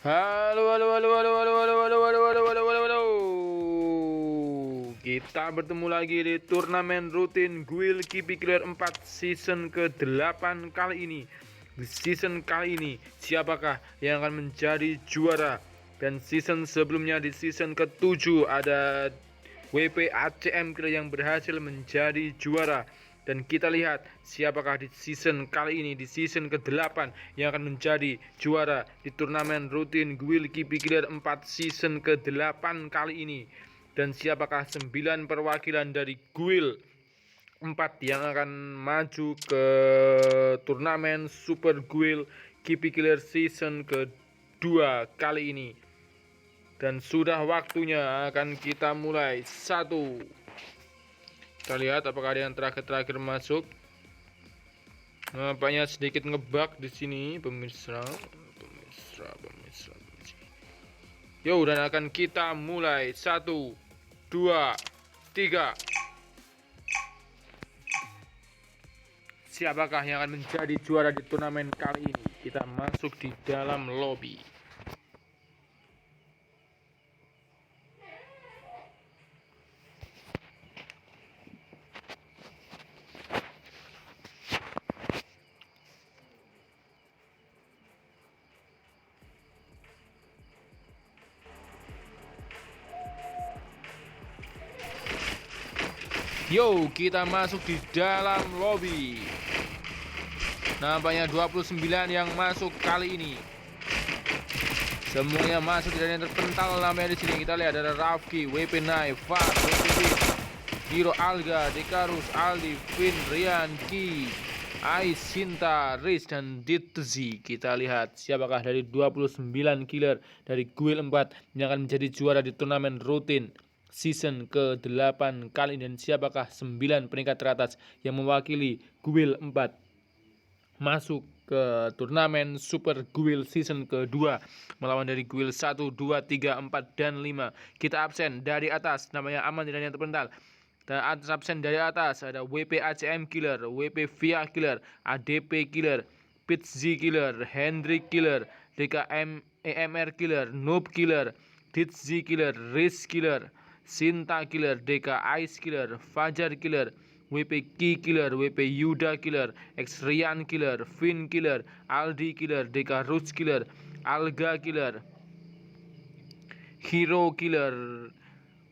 Halo, halo, halo, halo, halo, halo, halo, halo, halo, halo, halo, halo. Kita bertemu lagi di turnamen rutin Guild Kipi Killer 4 season ke-8 kali ini. Di season kali ini, siapakah yang akan menjadi juara? Dan season sebelumnya di season ke-7 ada WP ACM Killer yang berhasil menjadi juara. Dan kita lihat siapakah di season kali ini, di season ke-8 yang akan menjadi juara di turnamen rutin Guild Kipi Killer 4 season ke-8 kali ini. Dan siapakah 9 perwakilan dari Guild 4 yang akan maju ke turnamen Super Guild Kipi Killer season kedua kali ini. Dan sudah waktunya akan kita mulai. Satu. Kita lihat apakah ada yang terakhir masuk. Nampaknya sedikit ngebug di sini, pemirsa. Yo, dan akan kita mulai. 1, 2, 3. Siapakah yang akan menjadi juara di turnamen kali ini? Kita masuk di dalam lobby. Yo, kita masuk di dalam lobby. Nampaknya 29 yang masuk kali ini. Semuanya masuk dari yang terpental namanya di sini. Kita lihat ada Rafki, WP Nai, Fat, WP Bin, Hiro Alga, Dekarus, Aldi, Vin, Rian, Ki, Ais, Sinta, Riz, dan Ditzi. Kita lihat siapakah dari 29 killer dari Guild 4 yang akan menjadi juara di turnamen rutin season ke-8 kali ini, dan siapakah 9 peringkat teratas yang mewakili Guild 4 masuk ke turnamen Super Guild season kedua melawan dari Guild 1, 2, 3, 4, dan 5. Kita absen dari atas, namanya aman dan yang terpental. Dan absen dari atas ada WP ACM Killer, WP Via Killer, ADP Killer, Pitzi Killer, Hendrik Killer, DKM EMR Killer, Noob Killer, Ditzi Killer, Riz Killer, Sinta Killer, DK Ice Killer, Fajar Killer, WP Ki Killer, WP Yuda Killer, X Rian Killer, Vin Killer, Aldi Killer, DK Roots Killer, Alga Killer, Hero Killer,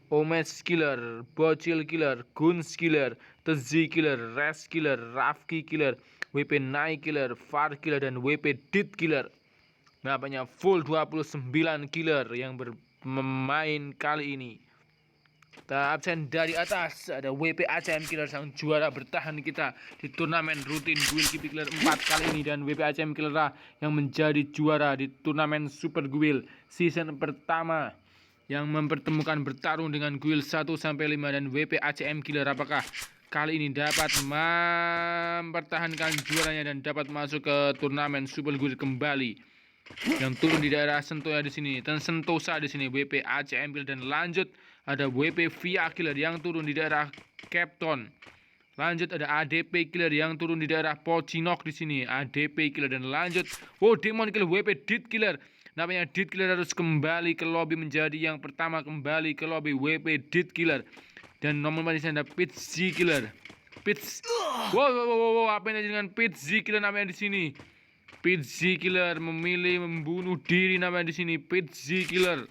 Omes Killer, Bocil Killer, Guns Killer, Tezi Killer, Res Killer, Rafki Killer, WP Nai Killer, Far Killer, dan WP Dit Killer. Nampaknya full 29 killer yang bermain kali ini. Kita absen dari atas ada WP ACM Killer, sang juara bertahan kita di turnamen rutin Guild Kipi Killer 4 kali ini, dan WP ACM Killer yang menjadi juara di turnamen Super Guild season pertama yang mempertemukan bertarung dengan Guild 1 sampai 5, dan WP ACM Killer apakah kali ini dapat mempertahankan juaranya dan dapat masuk ke turnamen Super Guild kembali. Yang turun di daerah Sentosa di sini, dan Sentosa di sini WP ACM Killer, dan lanjut ada WP Via Killer yang turun di daerah Capton. Lanjut ada ADP Killer yang turun di daerah Pocinok di sini, ADP Killer, dan lanjut Demon Killer, WP Dit Killer. Namanya Dit Killer harus kembali ke lobby menjadi yang pertama kembali ke lobby, WP Dit Killer. Dan nomor di sini ada Pitzi Killer. Apa yang dengan Pitzi Killer namanya di sini? Pitzi Killer memilih membunuh diri namanya di sini, Pitzi Killer.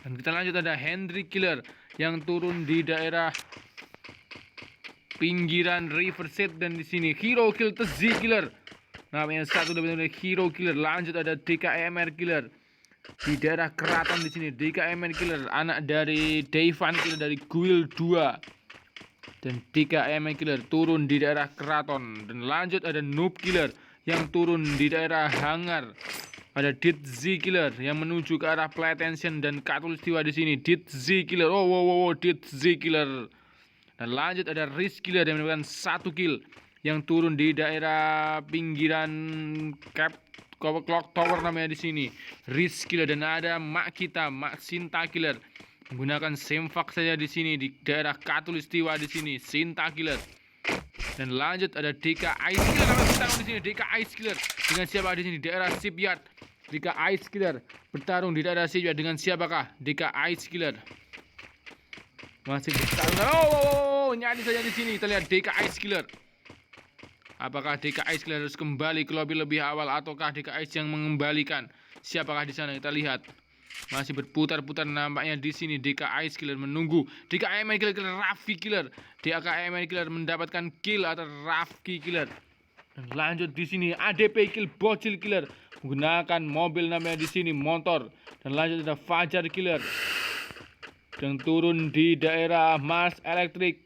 Dan kita lanjut ada Hendrik Killer yang turun di daerah pinggiran Riverside, dan di sini Hero Kill Tezi Killer. Namanya satu dari Hero Killer. Lanjut ada DKMR Killer di daerah Keraton di sini, DKMR Killer anak dari Devan Killer dari Guild 2. Dan DKMR Killer turun di daerah Keraton. Dan lanjut ada Noob Killer yang turun di daerah Hangar. Ada Ditzi Killer yang menuju ke arah Platension dan Katulistiwa di sini. Ditzi Killer. Ditzi Killer. Dan lanjut ada Riz Killer yang mendapatkan 1 kill yang turun di daerah pinggiran Clock Tower namanya di sini, Riz Killer. Dan ada Mak Sinta Killer menggunakan semfak saja di sini di daerah Katulistiwa di sini, Sinta Killer. Dan lanjut ada DK Ice Killer namanya di sini, DK Ice Killer dengan siapa di sini, daerah Shipyard. Dika Ice Killer bertarung di daerah sini dengan siapakah? Dika Ice Killer masih bertarung. Nyanyi saja di sini. Kita lihat Dika Ice Killer. Apakah Dika Ice Killer harus kembali ke lobby lebih awal ataukah Dika Ice yang mengembalikan? Siapakah di sana? Kita lihat. Masih berputar-putar nampaknya di sini. Dika Ice Killer menunggu. Dika MN Killer, Raffi Killer. Dika MN Killer mendapatkan kill atas Raffi Killer. Dan lanjut di sini ADP Kill Bocil Killer menggunakan mobil namanya di sini motor. Dan lanjut ada Fajar Killer yang turun di daerah Mars Electric.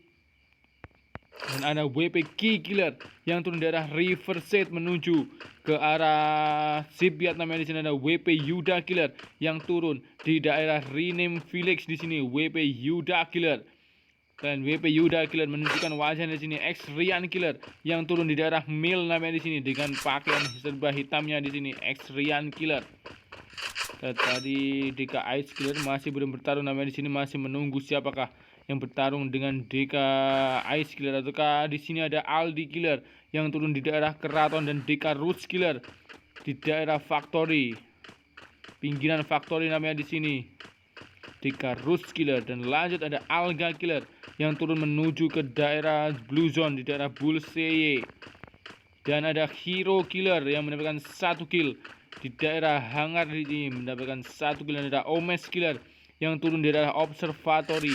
Dan ada WP Key Killer yang turun di daerah Riverside menuju ke arah Sipiat namanya di sini. Ada WP Yuda Killer yang turun di daerah Rename Village di sini. WP Yuda Killer. Dan WP Yuda Killer menunjukkan wajahnya di sini. X Rian Killer yang turun di daerah Mill namanya di sini dengan pakaian serba hitamnya di sini. X Rian Killer. Tadi Dika Ice Killer masih belum bertarung namanya di sini, masih menunggu siapakah yang bertarung dengan Dika Ice Killer ataukah di sini ada Aldi Killer yang turun di daerah Keraton dan Dika Roots Killer di daerah Factory. Pinggiran Factory namanya di sini. Dika Roots Killer. Dan lanjut ada Alga Killer yang turun menuju ke daerah Blue Zone di daerah Bullseye. Dan ada Hero Killer yang mendapatkan 1 kill di daerah Hangar di sini, mendapatkan 1 kill. Dan ada Omes Killer yang turun di daerah Observatory.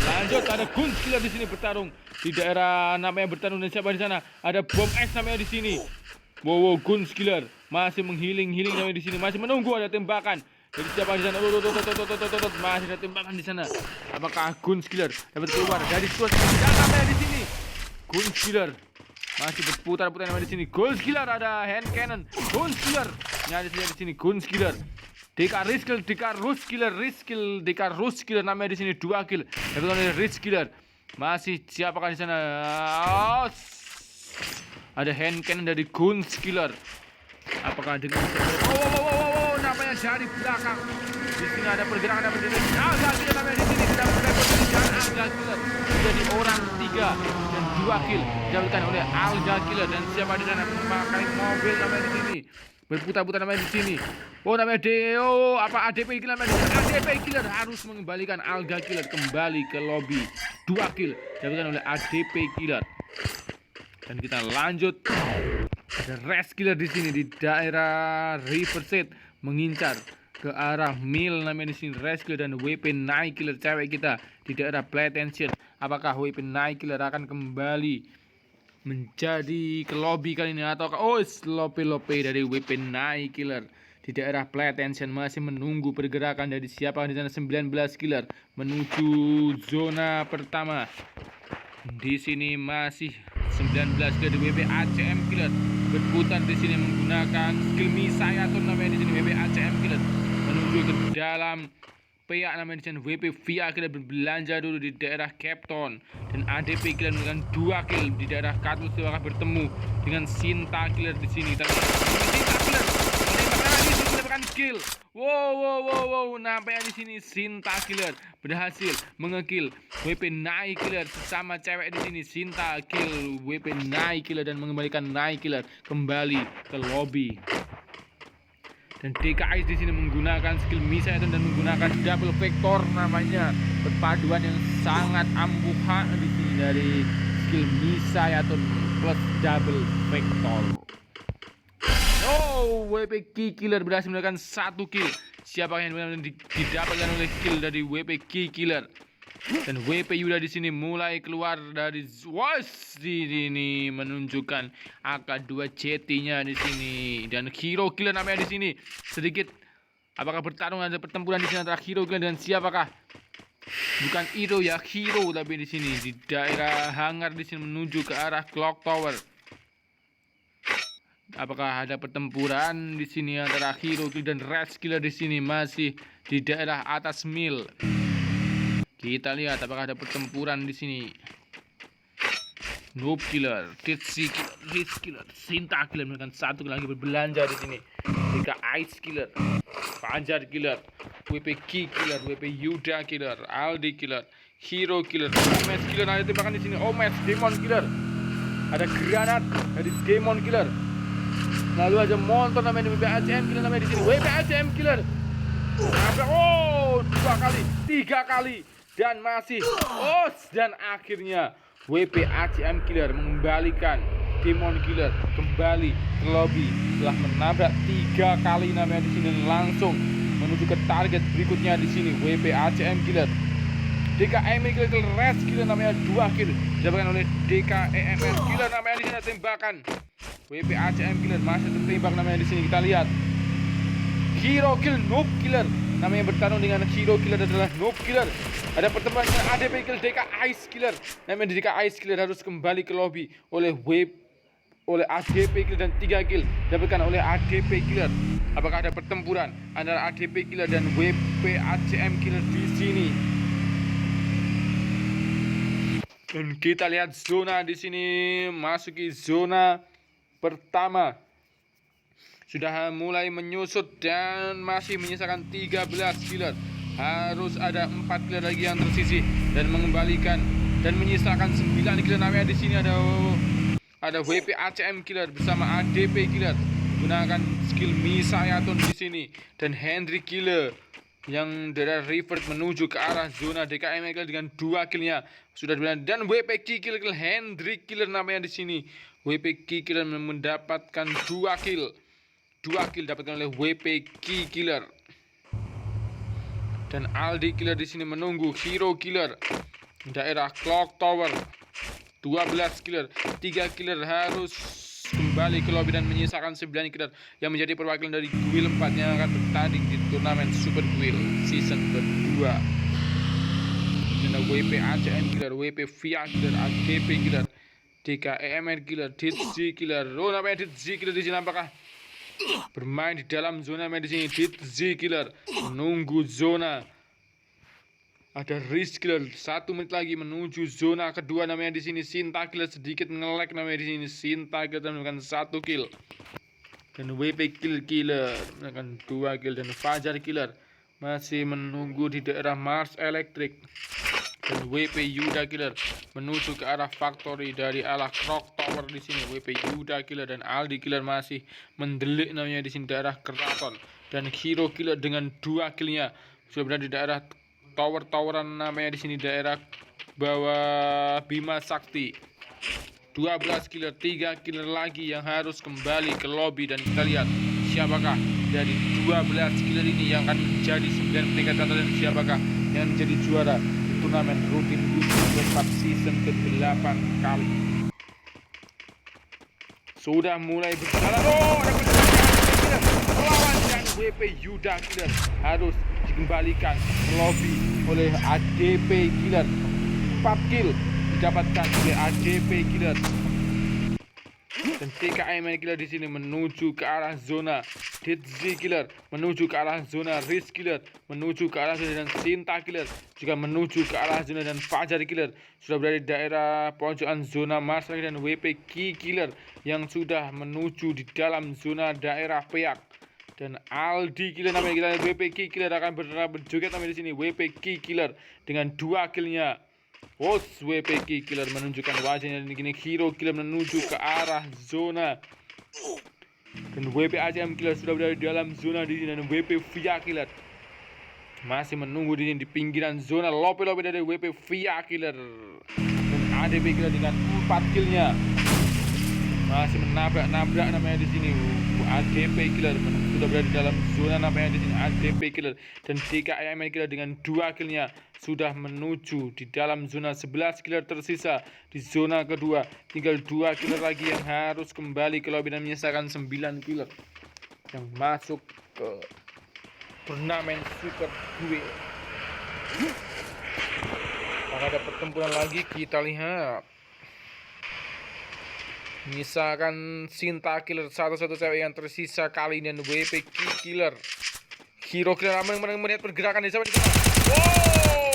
Lanjut ada Guns Killer di sini bertarung di daerah namanya bertarung dan siapa di sana? Ada Bom X namanya di sini. Wow, Guns Killer masih menghealing namanya di sini, masih menunggu ada tembakan. Jadi siapa di sana? Masih ada tembakan di sana. Apakah Guns Killer dapat keluar dari situasi namanya di sini? Guns Killer masih berputar-putar namanya di sini. Guns Killer ada hand cannon. Guns Killer nyari saja di sini. Guns Killer. Dika Rizkill, Dika Rus Killer, Rizkill, Dika Rus Killer namanya di sini 2 kill. Dapat oleh Riz Killer. Masih siapakah di sana? Ada hand cannon dari Guns Killer. Apakah dengan namanya dari belakang. Di sini ada pergerakan Alga Killer namanya di sini. Kita mulai pergerakan Alga Killer. Jadi orang 3 dan 2 kill didapatkan oleh Alga Killer. Dan siapa di sana memakai mobil namanya di sini. Berputar-putar namanya di sini. Namanya Deo apa ADP Killer namanya. ADP Killer harus mengembalikan Alga Killer kembali ke lobby. 2 kill didapatkan oleh ADP Killer. Dan kita lanjut. Ada Res Killer di sini di daerah Riverside mengincar ke arah Mill namanya di sini. Res Killer dan WP Night Killer cewek kita di daerah Platenshire. Apakah WP Night Killer akan kembali menjadi ke lobby kali ini atau lope dari WP Night Killer di daerah Platenshire? Masih menunggu pergerakan dari siapa di sana. 19 killer menuju zona pertama. Di sini masih 19 dari WP ACM Killer berputar di sini menggunakan skill Misayaton namanya di sini. WP ACM Killer menuju ke dalam PA namanya di sini. WP Via Killer berbelanja dulu di daerah Capton dan ADP Killer dengan 2 kill di daerah Katus. Akan bertemu dengan Sinta Killer di sini. Sinta Killer mendapatkan kill. Wow, nampaknya di sini Sinta Killer berhasil mengekill WP Night Killer sesama cewek di sini. Sinta kill WP Night Killer dan mengembalikan Night Killer kembali ke lobby. Dan DKI di sini menggunakan skill Misayaton dan menggunakan double vector namanya. Perpaduan yang sangat ampuhan di sini dari skill Misayaton plus double vector. WP Key Killer berhasil mendapatkan 1 kill. Siapa yang didapatkan oleh kill dari WP Key Killer? Dan WP Yuda di sini mulai keluar dari ini menunjukkan AK2CT-nya di sini. Dan Hero Killer namanya di sini. Sedikit apakah bertarung ada pertempuran di sini antara Hero Killer dan siapakah? Bukan Hero ya, Hero tapi di sini di daerah hangar di sini menuju ke arah Clock Tower. Apakah ada pertempuran di sini antara Hero Killer dan Res Killer di sini masih di daerah atas Mill. Kita lihat apakah ada pertempuran di sini. Noob Killer, Titsi Killer, Riz Killer, Sinta Killer dengan 1 lagi berbelanja di sini. Dika Ice Killer, Fajar Killer, WP Key Killer, WP Yuda Killer, Aldi Killer, Hero Killer, Omes Killer ada tembakan di sini. Omes Demon Killer. Ada granat dari Demon Killer. Lalu ada montor namanya WP ACM Killer namanya di sini. WP ACM Killer. Oh, 2 kali, 3 kali dan masih dan akhirnya WP ACM Killer mengembalikan Demon Killer kembali ke lobby setelah menabrak 3 kali namanya di sini, langsung menuju ke target berikutnya di sini. WP ACM Killer, DKMR Killer, Res Killer namanya 2 kill didapatkan oleh DKEMR Killer namanya di sini. Tembakan WP ACM Killer masih tertembak namanya di sini. Kita lihat Hero Kill, Noob Killer namanya bertarung dengan Hero Killer adalah Noob Killer. Ada pertemuan dengan ADP Kill, DK Ice Killer namanya DK Ice Killer harus kembali ke lobby oleh ADP Killer dan 3 kill didapatkan oleh ADP Killer. Apakah ada pertempuran antara ADP Killer dan WP ACM Killer di sini? Dan kita lihat zona di sini, masuki zona pertama. Sudah mulai menyusut dan masih menyisakan 13 killer. Harus ada 4 killer lagi yang tersisih dan mengembalikan dan menyisakan 9 killer. Namanya di sini ada WP ACM Killer bersama ADP Killer gunakan skill Misayaton di sini, dan Henry Killer yang dari revert menuju ke arah zona DKM Killer dengan 2 killnya sudah dibilang, dan WP Killer Henry Killer namanya di sini. WP Killer mendapatkan 2 kill. 2 kill dapatkan oleh WP Killer. Dan Aldi Killer di sini menunggu Hero Killer daerah Clock Tower. 12 killer, 3 killer harus kembali ke lobby dan menyisakan 9 killer yang menjadi perwakilan dari Guild 4 yang akan bertanding di turnamen Super Guild season kedua. Ada WP ACM Killer, WP VIA Killer, ADP Killer, DKEMR Killer, DITZ Killer. Oh, namanya DITZ Killer di sini apakah bermain di dalam zona medis ini? DITZ Killer menunggu zona. Ada Risk Killer 1 menit lagi menuju zona kedua namanya di sini. Sinta Killer sedikit nge-lag namanya di sini. Sinta Killer mendapatkan 1 kill. Dan WP Killer mendapatkan 2 kill, dan Fajar Killer masih menunggu di daerah Mars Electric. Dan WP Yuda Killer menuju ke arah factory dari arah Clock Tower di sini. WP Yuda Killer dan Aldi Killer masih mendelik namanya di sini daerah Keraton. Dan Hero Killer dengan 2 killnya sudah berada di daerah tower-toweran namanya di sini daerah bawah Bima Sakti. 12 killer, 3 killer lagi yang harus kembali ke lobby, dan kita lihat siapakah dari 12 killer ini yang akan menjadi 9 peringkat teratas dan siapakah yang menjadi juara turnamen Robin Hood 4 season ke-8 kali. Sudah mulai berjalan. Oh, ada pertempuran melawan dan WP Yuda Killer harus dikembalikan ke lobby oleh ADP Killer. 4 kill didapatkan oleh ADP Killer. Dan TKM Killer di sini menuju ke arah zona. DITZ Killer menuju ke arah zona. Risk Killer menuju ke arah zona, dan Sinta Killer juga menuju ke arah zona, dan Fajar Killer sudah berada di daerah pojokan zona Mars, dan WP Killer yang sudah menuju di dalam zona daerah Peak. Dan Aldi Killer namanya kita, WP Killer akan berjoget namanya di sini. WP Killer dengan 2 killnya. WP Killer menunjukkan wajahnya, dan gini Hero Killer menuju ke arah zona. Dan WP ACM Killer sudah berada di dalam zona di sini, dan WP VIA Killer masih menunggu di sini di pinggiran zona. Lope dari WP VIA Killer. Dan ADP Killer dengan 4 killnya masih menabrak namanya di sini. ADP Killer sudah berada di dalam zona namanya di sini. ADP Killer dan DKM Killer dengan 2 killnya sudah menuju di dalam zona. 11 killer tersisa di zona kedua. Tinggal 2 killer lagi yang harus kembali ke lobby dan menyisakan 9 killer yang masuk ke turnamen Super Guild. Apakah ada pertempuran lagi? Kita lihat. Misalkan Sinta Killer satu-satu cewek yang tersisa kali ini, dan WP Killer. Hero Killer melihat pergerakan di sana. Wow,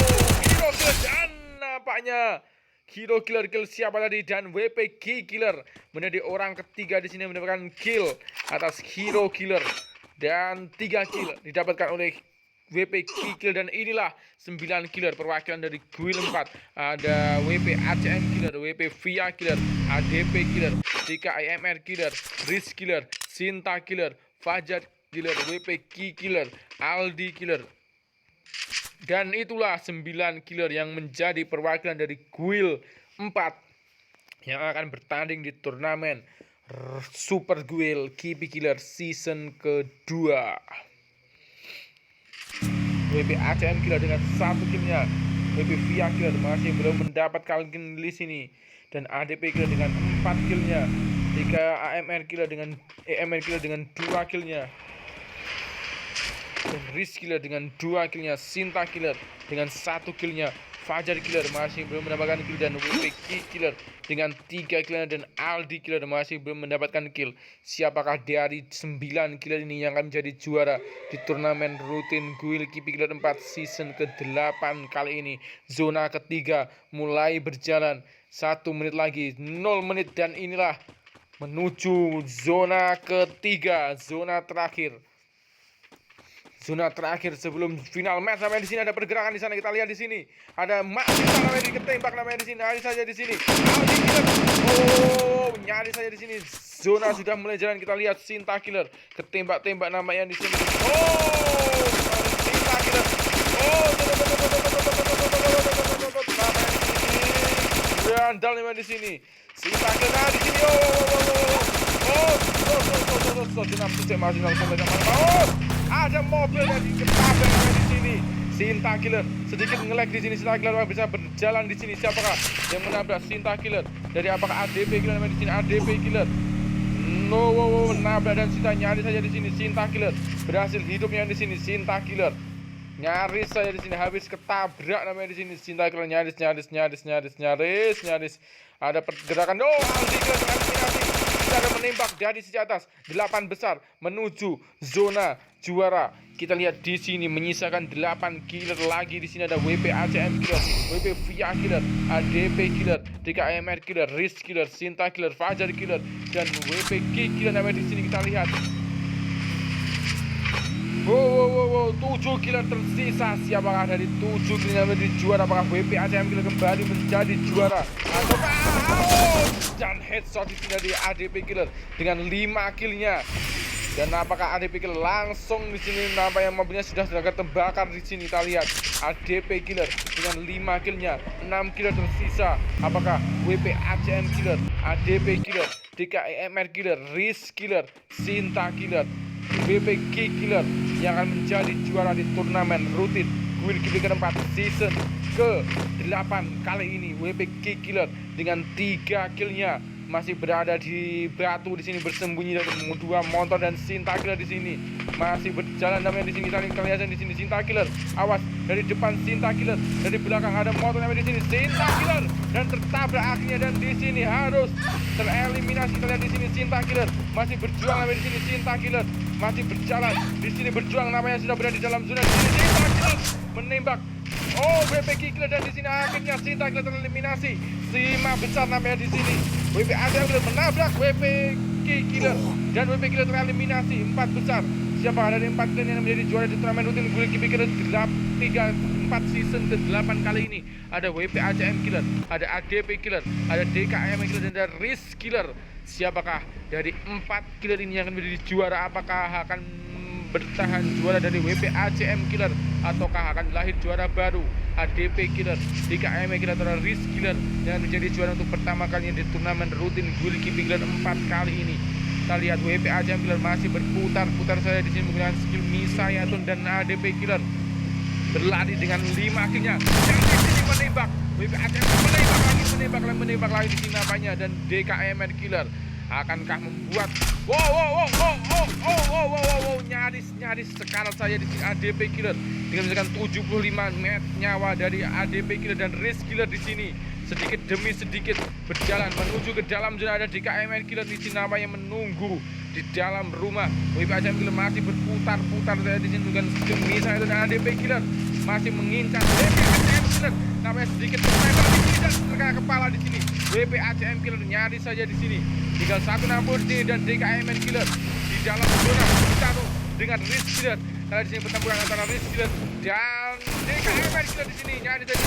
Hero Killer, dan nampaknya Hero Killer kill siapa tadi, dan WP Killer menjadi orang ketiga di sini mendapatkan kill atas Hero Killer, dan 3 kill didapatkan oleh WP Killer. Dan inilah 9 killer perwakilan dari Guild 4. Ada WP ACM Killer, WP VIA Killer, ADP Killer, DKIMR killer, Riz killer, Sinta killer, Fajar killer, WP Ki killer, Aldi killer. Dan itulah 9 killer yang menjadi perwakilan dari Guild 4 yang akan bertanding di turnamen Super Guild KP Killer season kedua. WP ACM Killer dengan 1 killnya, WP Via Killer masih belum mendapatkan kill di sini, dan ADP Killer dengan 4 killnya, DKAMR Killer dengan EMR Killer dengan 2 killnya, dan Riz Killer dengan 2 killnya, Sinta Killer dengan 1 killnya, Fajar Killer masih belum mendapatkan kill, dan WP Ki Killer dengan 3 killnya, dan Aldi Killer masih belum mendapatkan kill. Siapakah dari 9 killer ini yang akan menjadi juara di turnamen rutin Guild KP Killer 4 season ke-8 kali ini? Zona ketiga mulai berjalan, 1 menit lagi, 0 menit, dan inilah menuju zona ketiga, zona terakhir. Zona terakhir sebelum final match. Namanya di sini ada pergerakan di sana, kita lihat di sini. Ada masih namanya diketembak, namanya di sini. Nyaris saja di sini. Aldi Killer. Oh, nyaris saja di sini. Zona sudah mulai jalan, kita lihat Sinta Killer ketembak-tembak namanya di sini. Oh, Sinta Killer. Oh, berandal namanya di sini. Sinta Killer di sini. Ada mobil yang diketabrak di sini. Sinta Killer sedikit nge-lag di sini. Sinta Killer bisa berjalan di sini. Siapakah yang menabrak Sinta Killer? Dari apakah ADP Killer di sini? ADP Killer. No, nabrak dan Sinta nyaris saja di sini. Sinta Killer berhasil hidupnya di sini. Sinta Killer nyaris saja di sini, habis ketabrak namanya di sini. Sinta Killer nyaris. Ada pergerakan. Oh, Aldi Killer tereliminasi. Kita akan menembak dari sisi atas 8 besar menuju zona juara. Kita lihat di sini menyisakan 8 killer lagi. Di sini ada WP ACM Killer, WP Via Killer, ADP Killer, DKIMR Killer, Riz Killer, Sinta Killer, Fajar Killer, dan WP Ki Killer. Namanya di sini kita lihat. Wow, 7 killer tersisa. Siapakah dari 7 killer yang menjadi juara? Apakah WP ACM Killer kembali menjadi juara? Dan headshot di sini dari ADP Killer dengan 5 killnya. Dan apakah ADP Killer langsung di sini nampaknya mobilnya sudah terbakar di sini. Kita lihat ADP Killer dengan 5 killnya, 6 killer tersisa. Apakah WP ACM Killer, ADP Killer, DKIMR Killer, Riz Killer, Sinta Killer, WP Ki Killer yang akan menjadi juara di turnamen rutin Guild KP Killer 4 season ke-8 kali ini? WP Ki Killer dengan 3 killnya masih berada di batu di sini bersembunyi dari 2 motor, dan Sinta Killer di sini masih berjalan namanya di sini. Kita lihat di sini Sinta Killer. Awas dari depan Sinta Killer, dari belakang ada motor namanya di sini. Sinta Killer dan tertabrak akhirnya, dan di sini harus tereliminasi. Kita lihat di sini Sinta Killer masih berjuang namanya di sini. Sinta Killer masih berjalan di sini, berjuang namanya sudah berada di dalam zona di sini. Sinta Killer menembak. Oh, WP Ki Killer, dan di sini akhirnya Sinta Killer tereliminasi. 5 besar namanya di sini. WP ACM Killer menabrak WP Ki Killer, dan WP Killer tereliminasi 4 besar. Siapa dari 4 killer yang menjadi juara di turnamen rutin Guild KP Killer 4 season ke-8 kali ini? Ada WP ACM Killer, ada ADP Killer, ada DKIMR Killer, dan ada Riz Killer. Siapakah dari 4 killer ini yang akan menjadi juara? Apakah akan bertahan juara dari WP ACM Killer, ataukah akan lahir juara baru ADP Killer, DKIMR Killer, atau Riz Killer yang menjadi juara untuk pertama kalinya di turnamen rutin Guild KP Killer 4 kali ini? Kita lihat WP ACM Killer masih berputar-putar saja di sini menggunakan skill Misayatun, dan ADP Killer berlari dengan 5 killnya. Yang di sini menembak, WP ACM menembak lagi di sini namanya, dan DKIMR Killer akankah membuat nyaris sekarat saya di sini ADP Killer dengan misalkan 75 nyawa dari ADP Killer, dan Riz Killer di sini sedikit demi sedikit berjalan menuju ke dalam zona. Ada DKIMR Killer di sini namanya menunggu di dalam rumah. WP ACM Killer masih berputar-putar saya di sini dengan misalnya, dan ADP Killer masih mengincar WP ACM Killer namanya sedikit tertembak di sini dan terkena kepala di sini. WP ACM Killer nyaris saja di sini. Tinggal 160 di sini, dan DKIMR Killer di dalam zona bertarung dengan Riz Killer. Karena di sini pertempuran antara Riz Killer dan DKMN Killer di sini. Nyari dari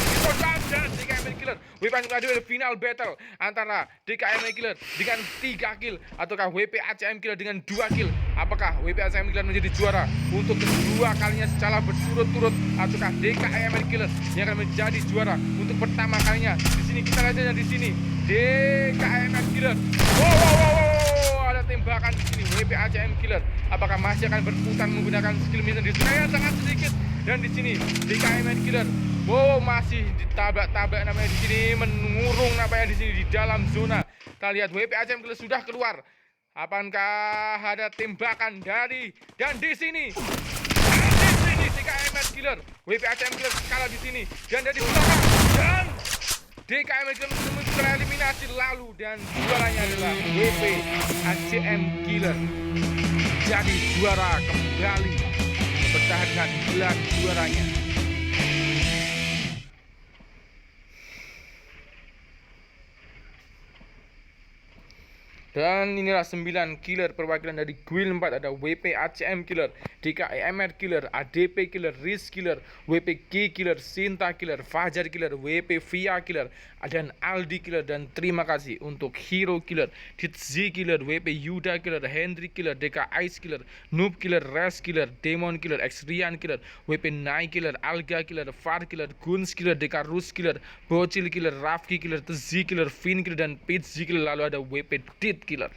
dan DKMN Killer. WP ACM final battle antara DKMN Killer dengan 3 kill ataukah WP ACM Killer dengan 2 kill. Apakah WP ACM Killer menjadi juara untuk kedua kalinya secara berturut-turut ataukah DKMN Killer yang akan menjadi juara untuk pertama kalinya? Di sini kita lihat saja di sini DKMN Killer. Wow, ada tembakan di sini WP ACM Killer. Apakah masih akan berputar menggunakan skill mission di zona yang sangat sedikit? Dan di sini DKMN Killer, masih ditabrak-tabrak namanya di sini, mengurung namanya di sini di dalam zona. Kita lihat WP ACM Killer sudah keluar. Apakah ada tembakan dari dan di sini? DKMN Killer, WP ACM Killer kalah di sini dan dari belakang dan DKMN Killer tereliminasi lalu dan juaranya adalah WP ACM Killer. Jadi juara kembali mempertahankan gelar juaranya. Dan inilah 9 killer perwakilan dari Guild 4. Ada WP ACM Killer, DKMN Killer, ADP Killer, Riz Killer, WP G Killer, Sinta Killer, Fajar Killer, WP Via Killer, dan Aldi Killer. Dan terima kasih untuk Hero Killer, Ditzi Killer, WP Yuda Killer, Hendry Killer, DK Ice Killer, Noob Killer, Res Killer, Demon Killer, Xrian Killer, WP Nai Killer, Alga Killer, Far Killer, Guns Killer, DK Rus Killer, Bocil Killer, Rafki Killer, Tzi Killer, Fin Killer, dan Pizzi Killer. Lalu ada WP Dit Killer.